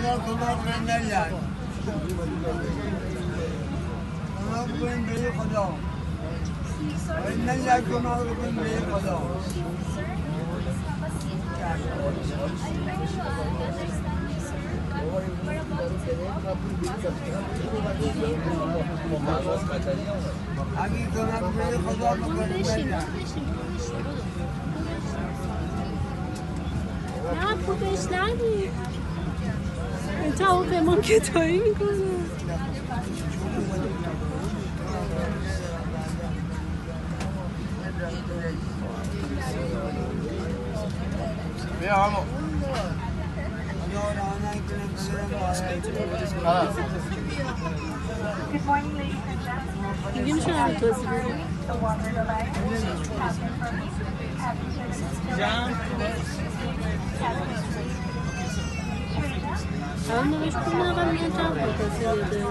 Bunlar kulak benden yani. Kulak benim büyük adam. Benden yani kulak benim büyük adam. Aquí kulak büyük adam benden yani. نه خوبش ندید تا اون به ما کتایی میکنه بیا همو دیگه میشه هم توضیح بدید الان نوشت کنم اول میگن چند توضیح بده